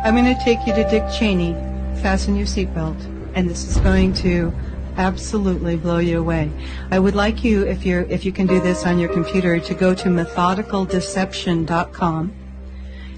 I'm going to take you to Dick Cheney. Fasten your seatbelt. And this is going to absolutely blow you away. I would like you, if you can do this on your computer, to go to methodicaldeception.com.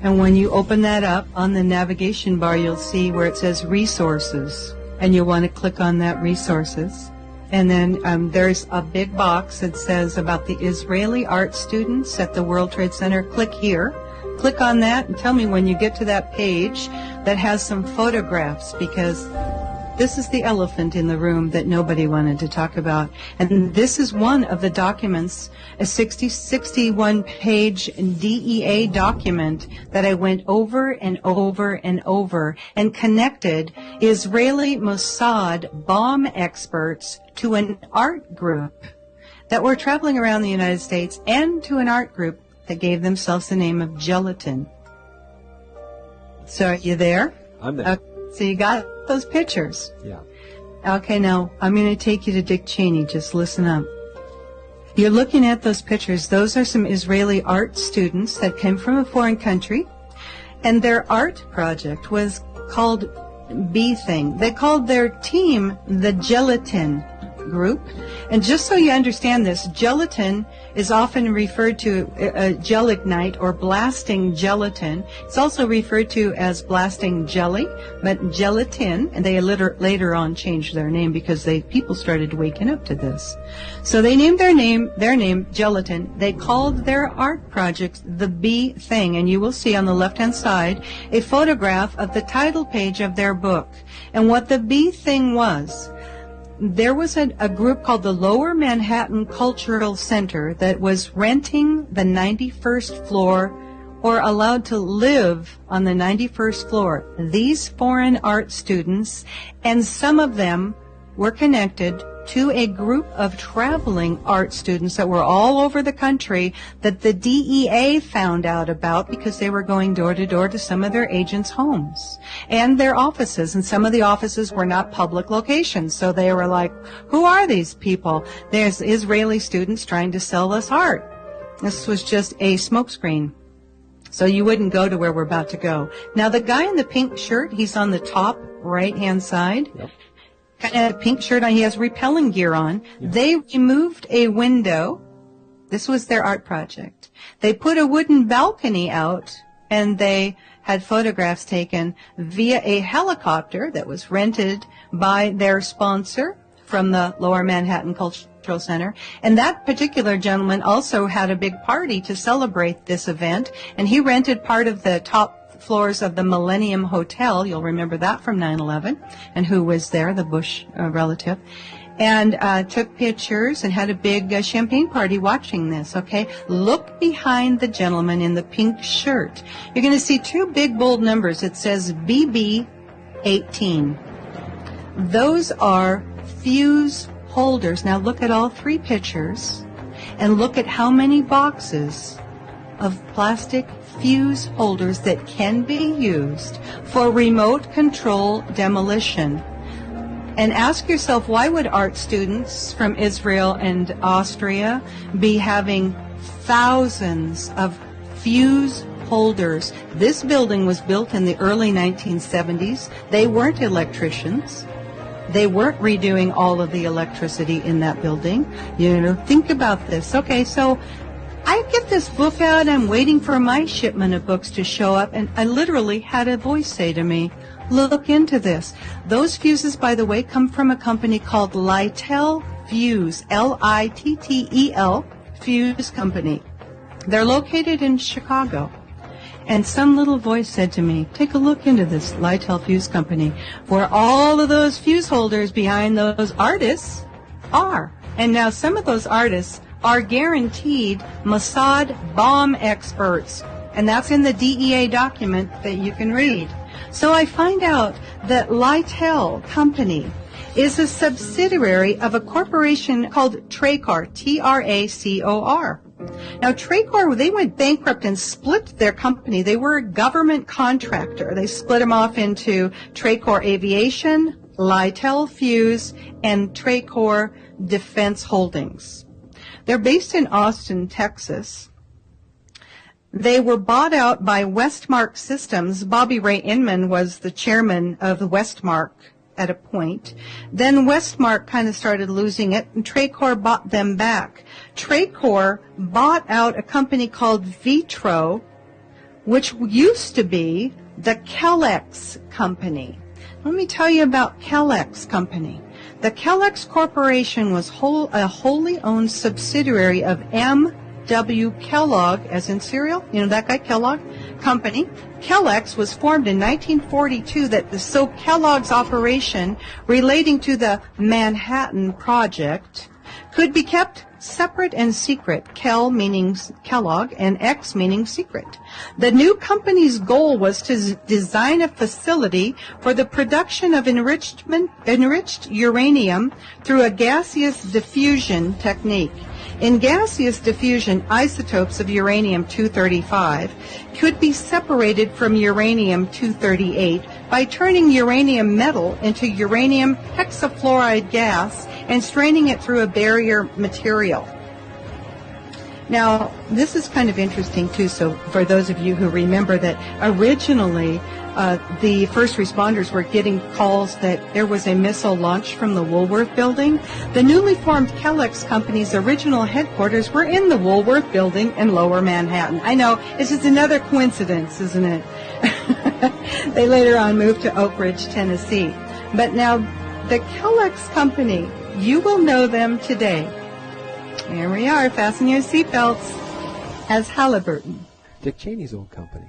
And when you open that up, on the navigation bar, you'll see where it says resources. And you'll want to click on that resources. And then there's a big box that says about the Israeli art students at the World Trade Center. Click here. Click on that and tell me when you get to that page that has some photographs, because this is the elephant in the room that nobody wanted to talk about. And this is one of the documents, a 61-page DEA document that I went over and over and over and connected Israeli Mossad bomb experts to an art group that were traveling around the United States, and to an art group that gave themselves the name of Gelatin. So are you there? I'm there. So you got those pictures? Yeah. Okay, now I'm going to take you to Dick Cheney. Just listen up. You're looking at those pictures. Those are some Israeli art students that came from a foreign country, and their art project was called B-Thing. They called their team the Gelatin Group. And just so you understand this, gelatin is often referred to gelignite or blasting gelatin. It's also referred to as blasting jelly, but gelatin, and they later on changed their name because people started waking up to this. So they named their name Gelatin. They called their art project the B Thing, and you will see on the left-hand side a photograph of the title page of their book. And what the B Thing was, there was a group called the Lower Manhattan Cultural Center that was renting the 91st floor, or allowed to live on the 91st floor. These foreign art students, and some of them were connected to a group of traveling art students that were all over the country that the DEA found out about because they were going door to door to some of their agents' homes and their offices. And some of the offices were not public locations. So they were like, who are these people? There's Israeli students trying to sell us art. This was just a smokescreen. So you wouldn't go to where we're about to go. Now, the guy in the pink shirt, he's on the top right-hand side. Yep. Kind of a pink shirt on. He has repelling gear on. Yeah. They removed a window. This was their art project. They put a wooden balcony out, and they had photographs taken via a helicopter that was rented by their sponsor from the Lower Manhattan Cultural Center. And that particular gentleman also had a big party to celebrate this event, and he rented part of the top floors of the Millennium Hotel. You'll remember that from 9/11, and who was there, the Bush relative, and took pictures and had a big champagne party watching this. Okay, look behind the gentleman in the pink shirt. You're going to see two big bold numbers. It says BB18. Those are fuse holders. Now look at all three pictures and look at how many boxes of plastic fuse holders that can be used for remote control demolition. And ask yourself, why would art students from Israel and Austria be having thousands of fuse holders? This building was built in the early 1970s. They weren't electricians. They weren't redoing all of the electricity in that building. Think about this. Okay, so I get this book out, I'm waiting for my shipment of books to show up, and I literally had a voice say to me, look into this. Those fuses, by the way, come from a company called Littel Fuse, Littel Fuse Company. They're located in Chicago. And some little voice said to me, take a look into this Littel Fuse Company, where all of those fuse holders behind those artists are. And now some of those artists are guaranteed Mossad bomb experts. And that's in the DEA document that you can read. So I find out that Littel Company is a subsidiary of a corporation called Tracor, Tracor. Now, Tracor, they went bankrupt and split their company. They were a government contractor. They split them off into Tracor Aviation, Littel Fuse, and Tracor Defense Holdings. They're based in Austin, Texas. They were bought out by Westmark Systems. Bobby Ray Inman was the chairman of the Westmark at a point. Then Westmark kind of started losing it, and Tracor bought them back. Tracor bought out a company called Vitro, which used to be the Kellex Company. Let me tell you about Kellex Company. The Kellex Corporation was a wholly owned subsidiary of M.W. Kellogg, as in cereal, you know that guy, Kellogg Company. Kellex was formed in 1942 so Kellogg's operation relating to the Manhattan Project could be kept separate and secret, Kel meaning Kellogg and X meaning secret. The new company's goal was to design a facility for the production of enriched uranium through a gaseous diffusion technique. In gaseous diffusion, isotopes of uranium-235 could be separated from uranium-238 by turning uranium metal into uranium hexafluoride gas and straining it through a barrier material. Now, this is kind of interesting, too, so for those of you who remember that originally the first responders were getting calls that there was a missile launched from the Woolworth building. The newly formed Kellex Company's original headquarters were in the Woolworth building in Lower Manhattan. I know, it's just another coincidence, isn't it? They later on moved to Oak Ridge, Tennessee. But now, the Kellex Company, you will know them today. Here we are, fasten your seatbelts, as Halliburton. Dick Cheney's old company.